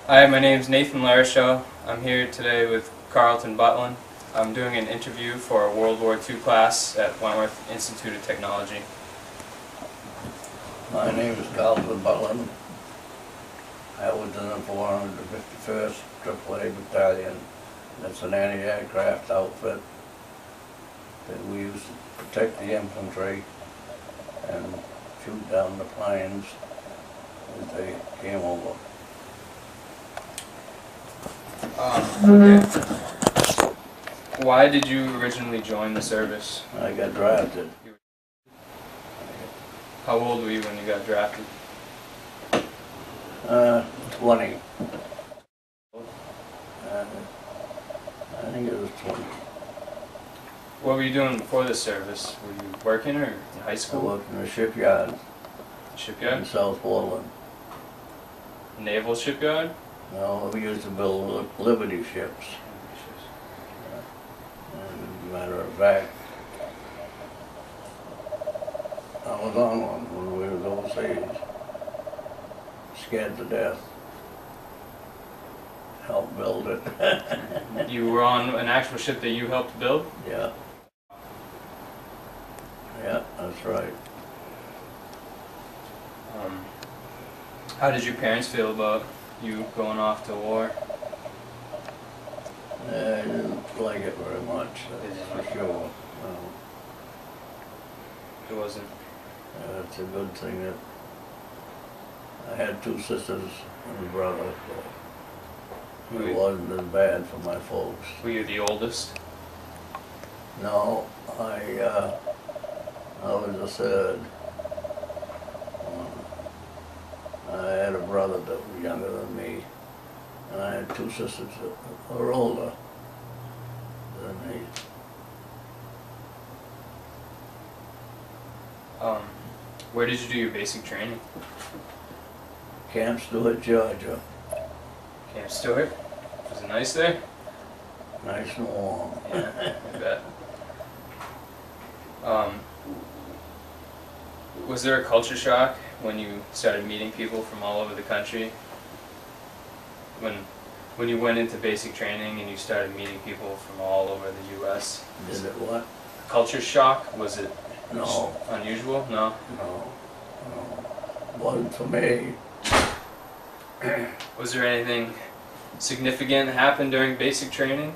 Hi, my name is Nathan Larishow. I'm here today with Carlton Butland. I'm doing an interview for a World War II class at Wentworth Institute of Technology. My name is Carlton Butland. I was in the 451st AAA Battalion. That's an anti-aircraft outfit that we used to protect the infantry and shoot down the planes as they came over. Okay. Why did you originally join the service? I got drafted. How old were you when you got drafted? 20. I think it was 20. What were you doing before the service? Were you working or in high I school? worked in a shipyard in Shipyard? South Portland. Naval shipyard? No, we used to build Liberty ships. As a matter of fact, I was on one when we was overseas. Scared to death. Helped build it. You were on an actual ship that you helped build? Yeah. Yeah, that's right. How did your parents feel about you going off to war? I didn't like it very much, that's for sure. It wasn't. It's a good thing that I had two sisters and a brother, so it wasn't as bad for my folks. Were you the oldest? No, I was the third. I had a brother that was younger than me, and I had two sisters that were older than me. Where did you do your basic training? Camp Stewart, Georgia. Camp Stewart? Was it nice there? Nice and warm. Yeah, I bet. Was there a culture shock when you started meeting people from all over the country? When you went into basic training and you started meeting people from all over the U.S.? Did it what? Culture shock? Was it No. unusual? No? No. Wasn't for me. Was there anything significant that happened during basic training?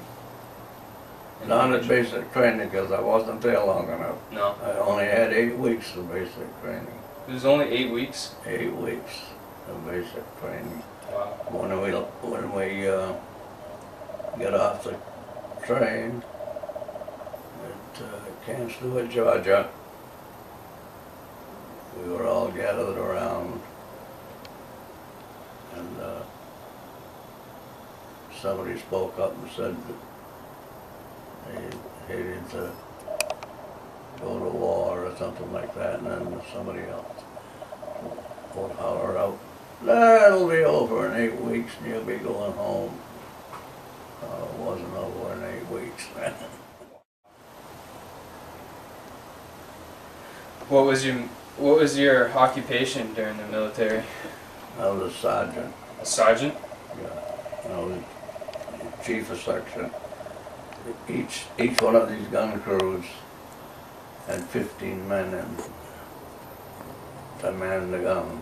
Not at basic training because I wasn't there long enough. No. I only had 8 weeks of basic training. It was only 8 weeks? 8 weeks of basic training. Wow. When we got off the train at Camp Stewart, Georgia, we were all gathered around, and somebody spoke up and said that they hated to go to war or something like that, and then somebody else would holler out, "That'll be over in 8 weeks and you'll be going home." It wasn't over in 8 weeks. What was your occupation during the military? I was a sergeant. A sergeant? Yeah. I was chief of section. Each one of these gun crews had 15 men in to man the gun.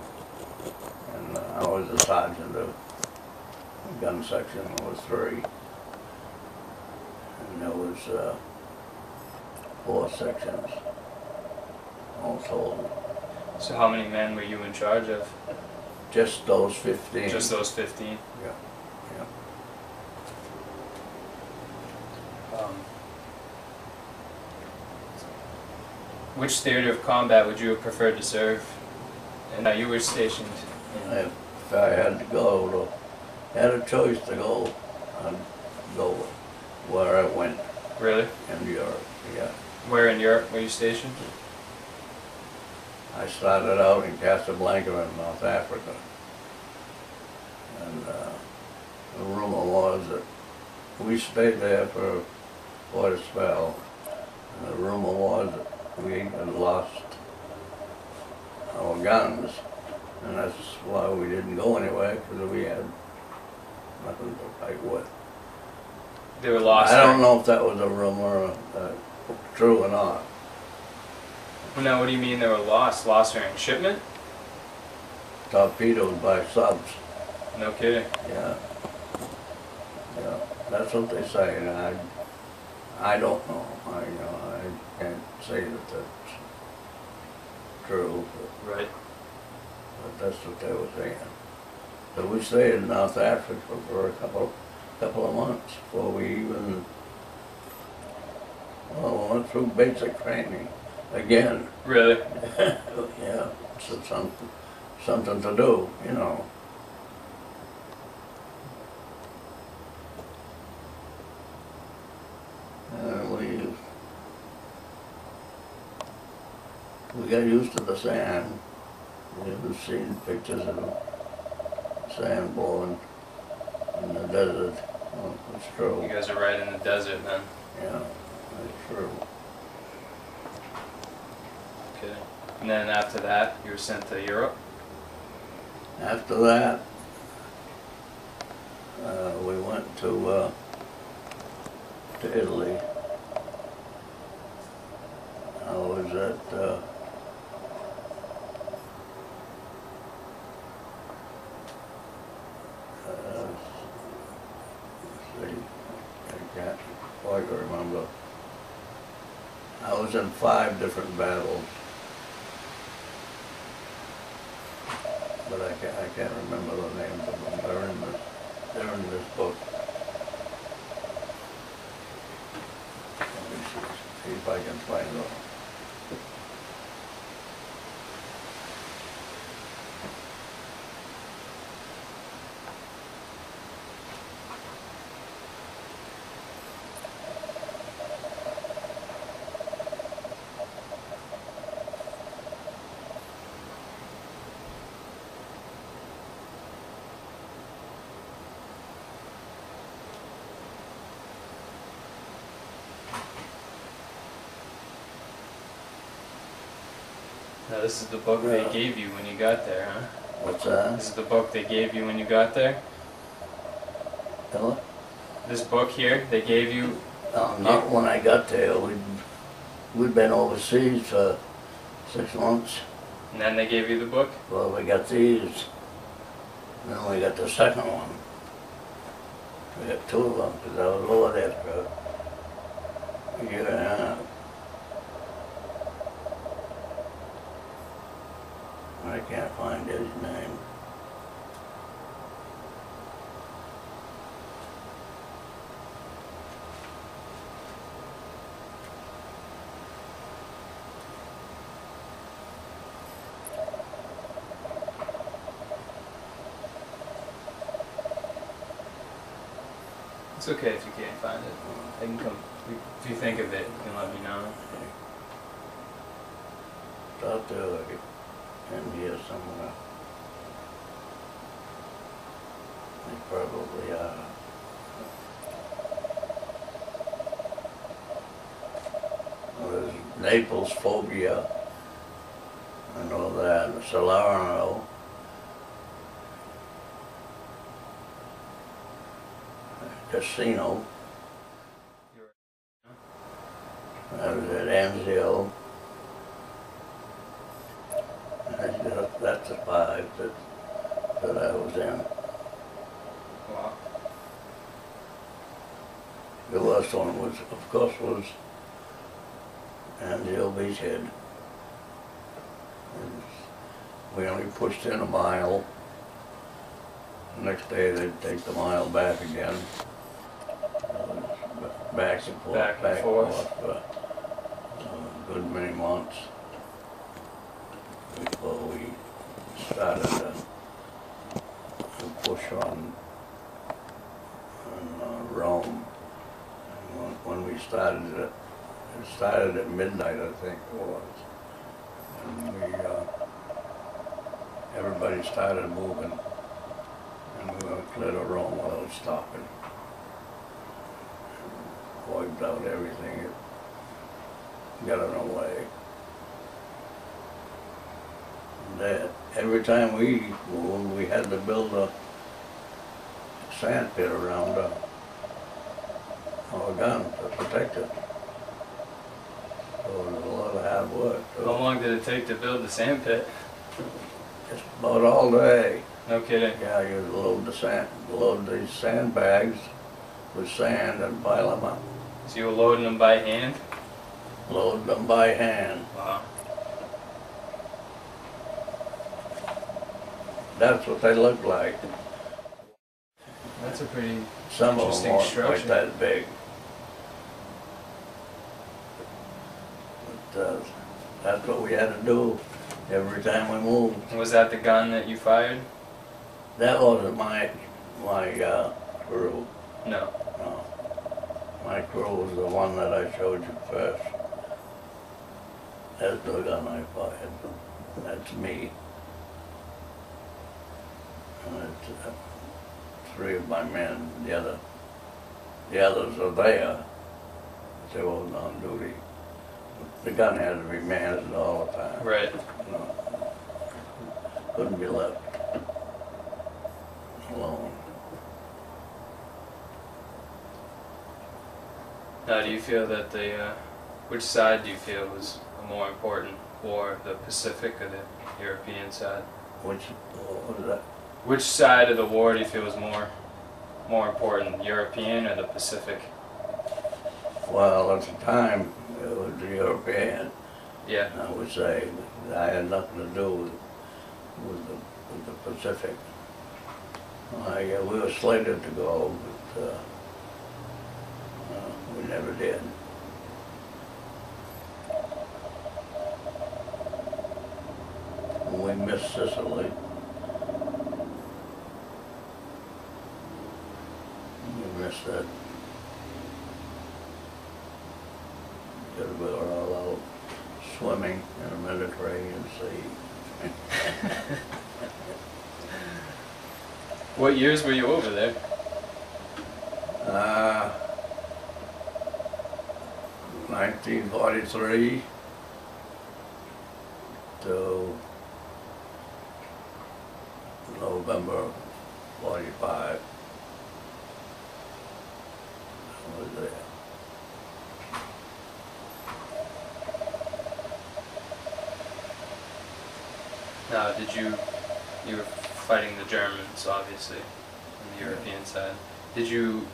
And I was the sergeant of the gun section. There was 3. And there was 4 sections all told. So how many men were you in charge of? Just those 15. Just those 15? Yeah. Yeah. Which theater of combat would you have preferred to serve? And you were stationed in... If I had to go, had a choice to go, I'd go where I went. Really? In Europe, yeah. Where in Europe were you stationed? I started out in Casablanca in North Africa. And the rumor was that we stayed there for quite a spell. And the rumor was that we had lost our guns. And that's why we didn't go anywhere, because we had nothing to fight with. They were lost. I don't know if that was a rumor, true or not. Well, now, what do you mean they were lost? Lost during shipment? Torpedoed by subs. No kidding. Yeah. Yeah, that's what they say, and I don't know. I can't say that that's true, Right. but that's what they were saying. So we stayed in North Africa for a couple of months before we even went through basic training again. Really? Yeah, so something to do, you know. We got used to the sand. We've seen pictures of sand blowing in the desert. Well, it's true. You guys are right in the desert then. Yeah, that's true. Okay. And then after that, you were sent to Europe? After that, we went to Italy. I was at I can't quite remember. I was in 5 different battles, but I can't remember the names of them. They're in this book. Let me see if I can find them. Now, this is the book they gave you when you got there, huh? What's that? This is the book they gave you when you got there? Hello? This book here, they gave you? Not when I got there. We'd been overseas for 6 months. And then they gave you the book? Well, we got these. Then we got the second one. We got 2 of them because I was over there for a year and a half. I can't find his name. It's okay if you can't find it. I can come, if you think of it, you can let me know. It's out there like in here somewhere. They probably are. Well, there's Naples phobia. I know that. Salerno. Casino. I was at Anzio. That's the 5 that I was in. Wow. The last one was, of course, was Anzio Beachhead. And we only pushed in a mile. The next day they'd take the mile back again. Back and forth for a good many months before we started to push on Rome. And when we started it started at midnight, I think it was. And everybody started moving, and we were clear to Rome without stopping. Wiped out everything, it got in the way. And every time we moved, we had to build a sand pit around our gun to protect it. So it was a lot of hard work. How long did it take to build the sand pit? Just about all day. No kidding. Yeah, you load these sandbags with sand and pile them up. So you were loading them by hand? Load them by hand. Wow. That's what they look like. That's a pretty Some of them interesting weren't structure. quite that big. But that's what we had to do every time we moved. Was that the gun that you fired? That wasn't my crew. No. No. My crew was the one that I showed you first. That's the gun I fired. That's me. And it's three of my men. The others are there. They wasn't on duty. The gun had to be managed all the time. Right. You know, couldn't be left alone. Now, do you feel that which side do you feel was a more important war, the Pacific or the European side? What was that? Which side of the war do you feel was more important, European or the Pacific? Well, at the time, it was the European, Yeah. I would say. I had nothing to do with the Pacific. We were slated to go, but we never did. We missed Sicily. We missed that. We were all out swimming in the Mediterranean Sea. What years were you over there? 1943 to November 45. I was there. Now, you were fighting the Germans, obviously, on the European side. Did you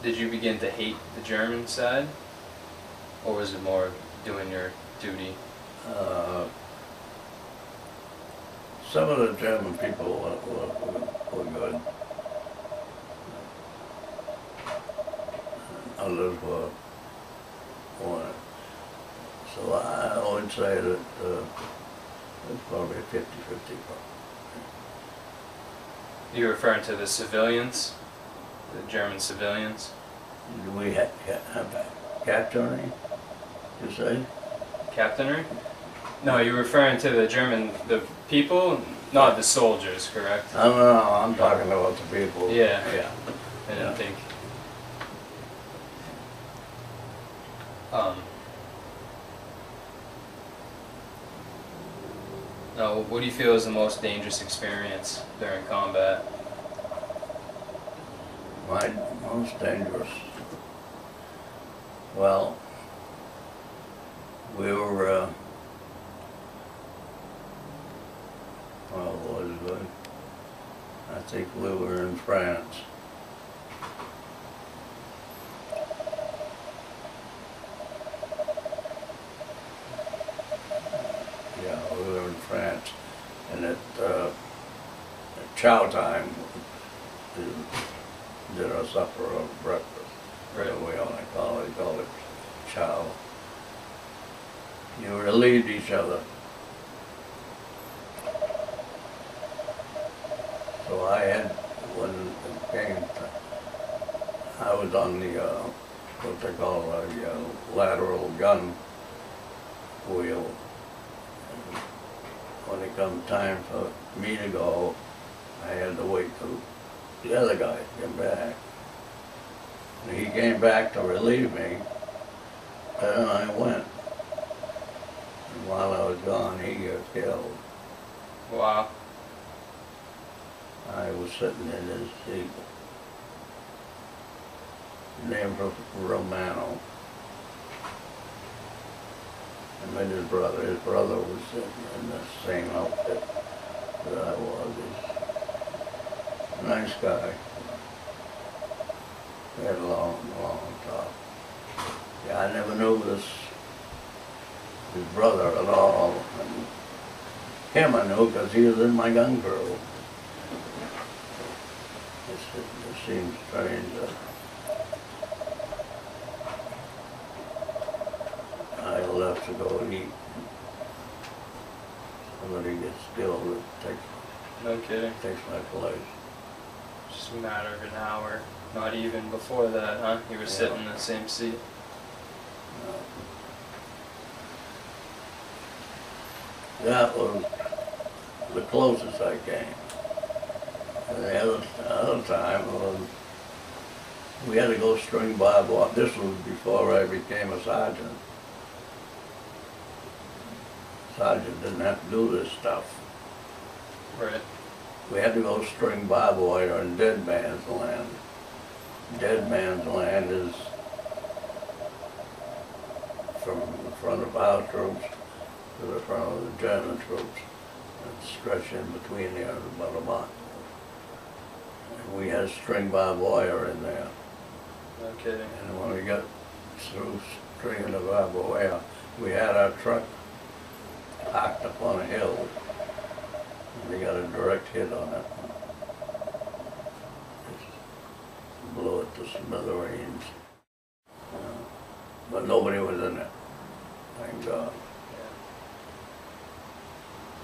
begin to hate the German side, or was it more doing your duty? Some of the German people were good. Others weren't. So I would say that it's probably 50-50. You're referring to the civilians, the German civilians? Do we have capturing, you say? Captainry? No, you're referring to the people, not the soldiers, correct? I don't know, I'm talking about the people. Yeah. Yeah. I didn't Yeah. think. Now, what do you feel is the most dangerous experience during combat? My most dangerous. Well, we were, what was it? I think we were in France. Yeah, we were in France, and at chow time, did our supper or breakfast. Right. We only call it chow. You relieved each other. So I had, when it came, I was on the, what they call a lateral gun wheel. And when it come time for me to go, I had to wait till the other guy came back. And he came back to relieve me, and I went. And while I was gone, he got killed. Wow. I was sitting in his seat. Named Romano. I met his brother. His brother was sitting in the same outfit that I was. He's a nice guy. We had a long talk. Yeah, I never knew his brother at all. And him I knew because he was in my gun crew. It seems strange that I left to go eat. Somebody gets killed, No kidding. takes my place. Just a matter of an hour. Not even before that, huh? You were sitting in the same seat. That was the closest I came. And the other time was we had to go string barbed wire. This was before I became a sergeant. Sergeant didn't have to do this stuff. Right. We had to go string barbed wire on dead man's land. Dead man's land is from the front of our troops to the front of the German troops. It's stretched in between there about a mile. And we had string barbed wire in there. No kidding. And when we got through stringing the barbed wire, we had our truck parked up on a hill. And we got a direct hit on it. Just blew it to smithereens. But nobody was in it. Thank God.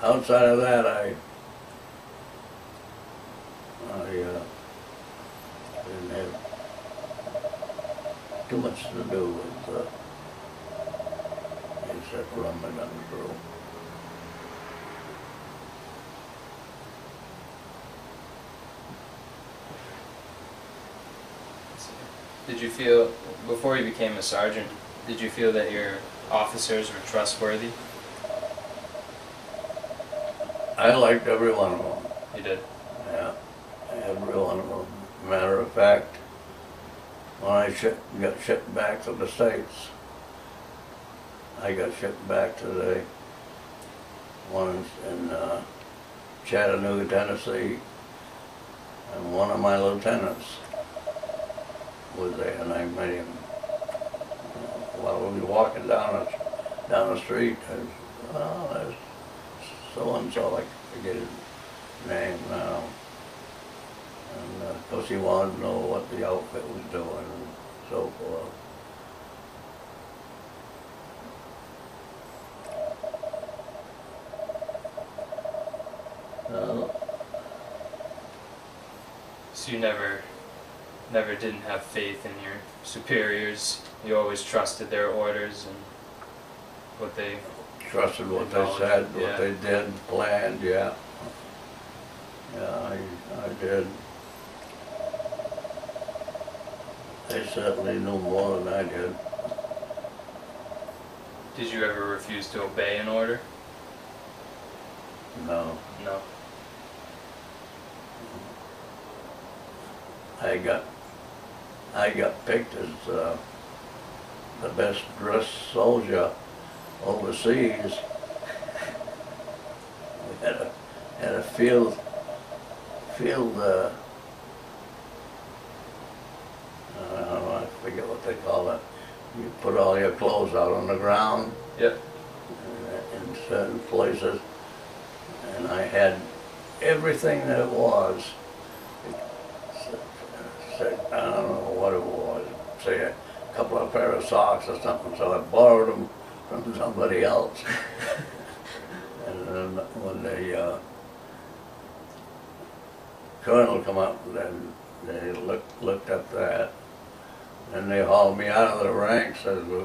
Yeah. Outside of that, I didn't have too much to do with except run my gun crew. Did you feel, before you became a sergeant, did you feel that your officers were trustworthy? I liked every one of them. You did? Yeah, every one of them. Matter of fact, when I got shipped back to the States, I got shipped back to the ones in Chattanooga, Tennessee, and one of my lieutenants was there, and I met him while we were walking down the street. I said, "Oh, there's so and so." I forget his name now. And of course, he wanted to know what the outfit was doing and so forth. So you never didn't have faith in your superiors. You always trusted their orders and what they Trusted what they said, yeah. what they did, planned, yeah. Yeah, I did. They certainly knew more than I did. Did you ever refuse to obey an order? No. No. I got picked as the best dressed soldier overseas. We had a field I don't know, I forget what they call it. You put all your clothes out on the ground. Yep. In certain places, and I had everything that it was. I don't know what it was, say a couple of pair of socks or something, so I borrowed them from somebody else. And then when the colonel come up, then they looked up that, and they hauled me out of the ranks as we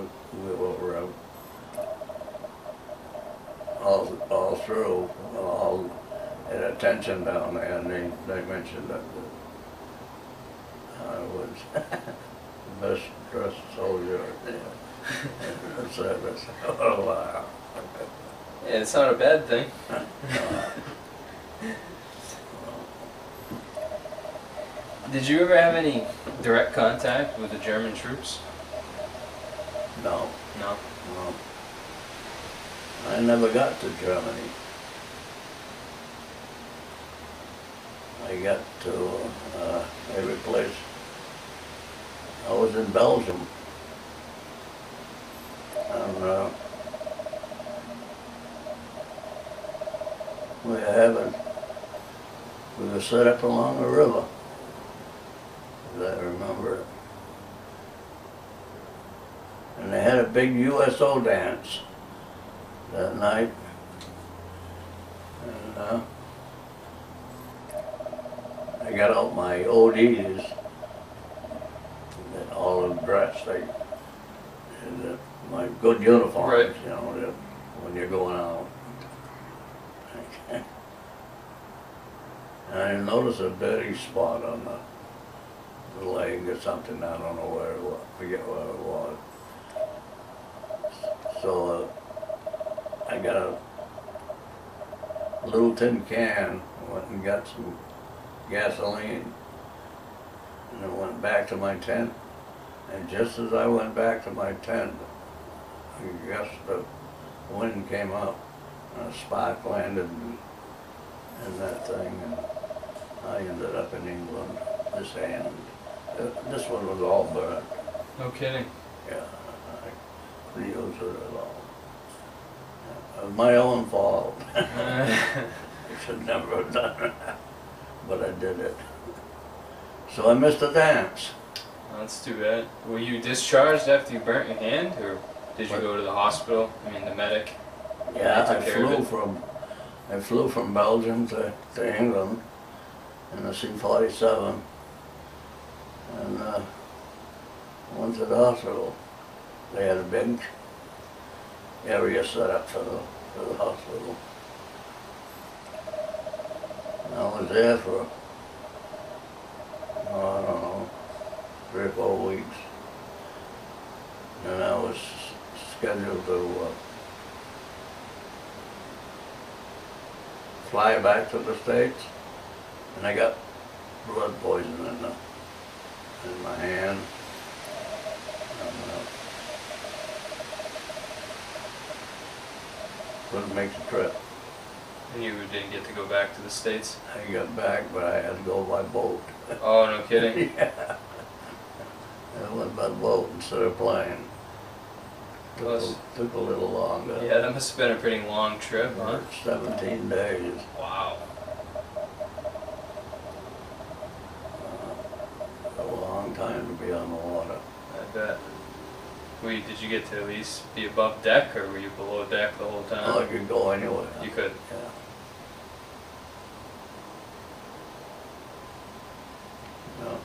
were all through, all at attention down there, and they mentioned that I was the best dressed soldier in the service. Oh, wow. Yeah, it's not a bad thing. Did you ever have any direct contact with the German troops? No, No. no. I never got to Germany. I got to every place. I was in Belgium. And we were set up along the river, as I remember it. And they had a big USO dance that night. And I got out my ODs, and all the dress, my good uniforms, right. You know, when you're going out. And I noticed a dirty spot on the leg or something. I don't know where it was. Forget where it was. So I got a little tin can, went and got some gasoline, and I went back to my tent. And just as I went back to my tent, I guess the wind came up and a spark landed in that thing, and I ended up in England. This hand, this one was all burnt. No kidding. Yeah, I couldn't use it at all. It was my own fault. I should never have done it, but I did it. So I missed the dance. Well, that's too bad. Were you discharged after you burnt your hand, or did you go to the hospital? I mean, the medic? Yeah, They took care of it? I flew from Belgium to England in a C-47, and went to the hospital. They had a big area set up for the hospital. And I was there for, I don't know, 3 or 4 weeks. And I was scheduled to fly back to the States, and I got blood poison in my hand. And, couldn't make the trip. And you didn't get to go back to the States? I got back, but I had to go by boat. Oh, no kidding? Yeah. I went by boat instead of plane. Took a little longer. Yeah, that must have been a pretty long trip, huh? 17 days. Wow. A long time to be on the water. I bet. Did you get to at least be above deck, or were you below deck the whole time? Oh, I could go anywhere. You could? Yeah. No.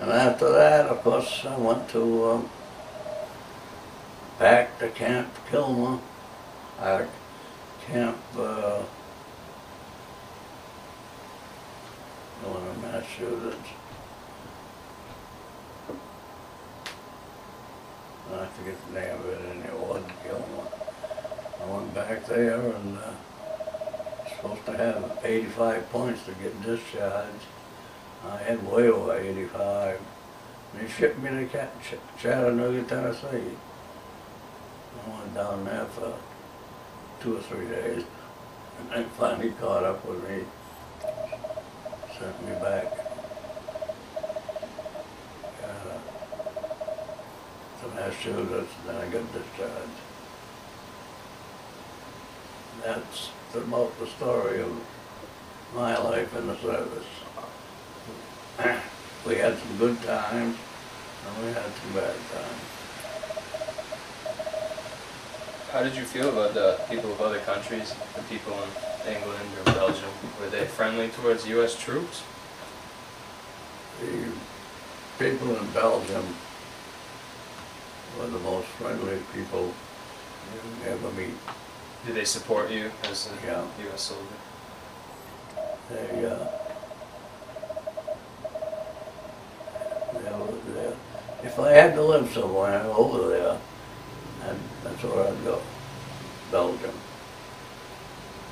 And after that, of course, I went to back to Camp Kilmer, Camp in Massachusetts. I forget the name of it anymore. I went back there and supposed to have 85 points to get discharged. I had way over 85. They shipped me to Chattanooga, Tennessee. I went down there for 2 or 3 days, and they finally caught up with me, sent me back to Massachusetts, and then I got discharged. That's about the story of my life in the service. We had some good times, and we had some bad times. How did you feel about the people of other countries, the people in England or Belgium? Were they friendly towards U.S. troops? The people in Belgium were the most friendly people you ever meet. Did they support you as a Yeah. U.S. soldier? If I had to live somewhere over there, that's where I'd go. Belgium.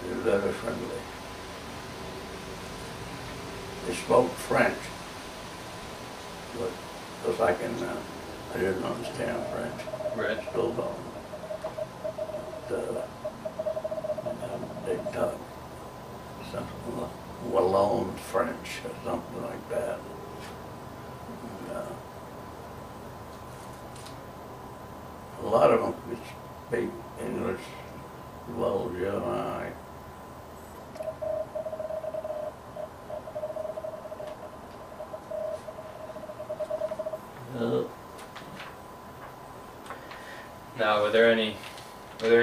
They're very friendly. they spoke French, but because I didn't understand French. Right. Still don't. But, they talk something Wallon French or something like that. And, a lot of them could speak English as well as you and I. Now, were there any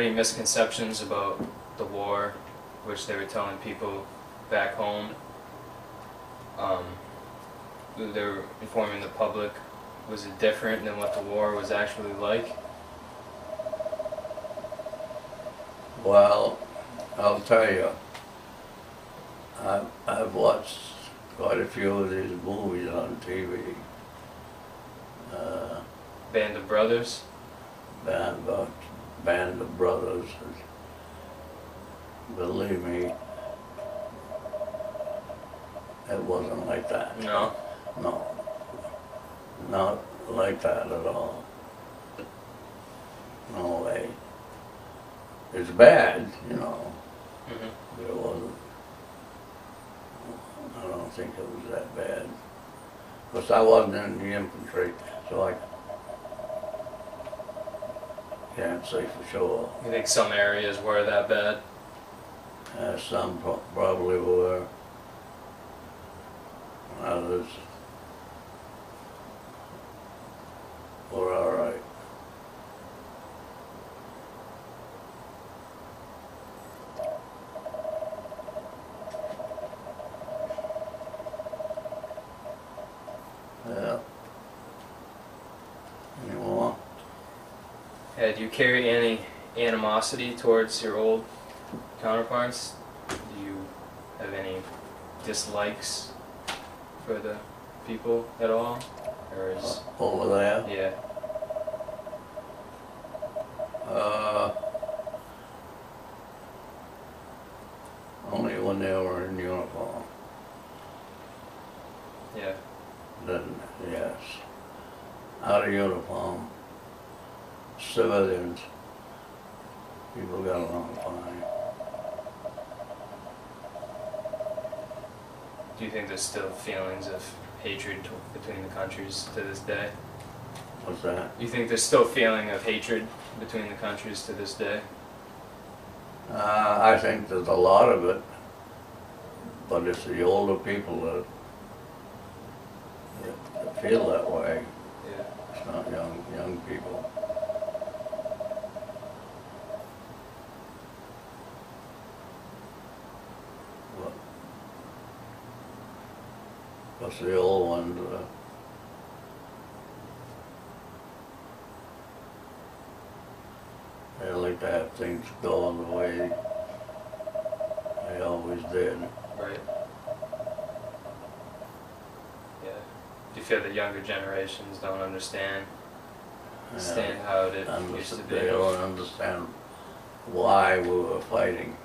misconceptions about the war, which they were telling people back home? They were informing the public. Was it different than what the war was actually like? Well, I'll tell you, I've watched quite a few of these movies on TV. Band of Brothers? Band of Brothers. Believe me, it wasn't like that. No. No, not like that at all. No way. It's bad, you know, but it wasn't. I don't think it was that bad. Because I wasn't in the infantry, so I can't say for sure. You think some areas were that bad? Some probably were. Others were all right. Yeah. Any more? Do you carry any animosity towards your old counterparts? Do you have any dislikes for the people at all? Or is... Over there? Yeah. Only when they were in uniform. Yeah. Then, yes. Out of uniform, civilians, people got along fine. Do you think there's still feelings of hatred between the countries to this day? What's that? You think there's still feeling of hatred between the countries to this day? I think there's a lot of it, but it's the older people that feel that way. Yeah. It's not young people. Because the old ones, they like to have things going the way they always did. Right. Yeah. Do you feel that younger generations don't understand how it used to be? They don't understand why we were fighting.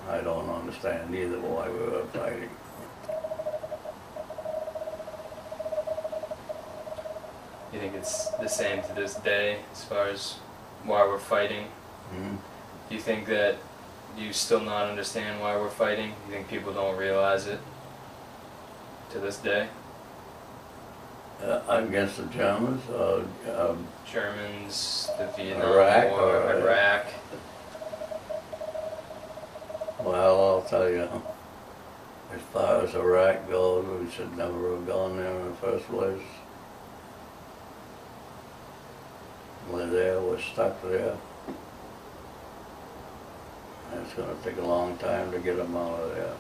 I don't understand either why we were fighting. You think it's the same to this day as far as why we're fighting? Mm-hmm. Do you think that you still not understand why we're fighting? You think people don't realize it to this day? Against the Germans? Germans, the Vietnam Iraq, War, Iraq. Well, I'll tell you, as far as Iraq goes, we should never have gone there in the first place. We're there, we're stuck there. And it's going to take a long time to get them out of there.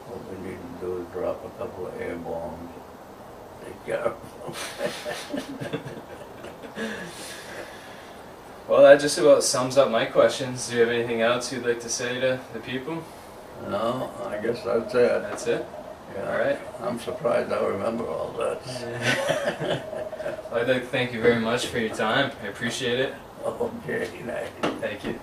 What we need to do is drop a couple of air bombs. Take care of them. Well, that just about sums up my questions. Do you have anything else you'd like to say to the people? No, I guess that's it. That's it? Yeah. All right. I'm surprised I remember all that. I'd like to thank you very much for your time. I appreciate it. Okay, nice. Thank you.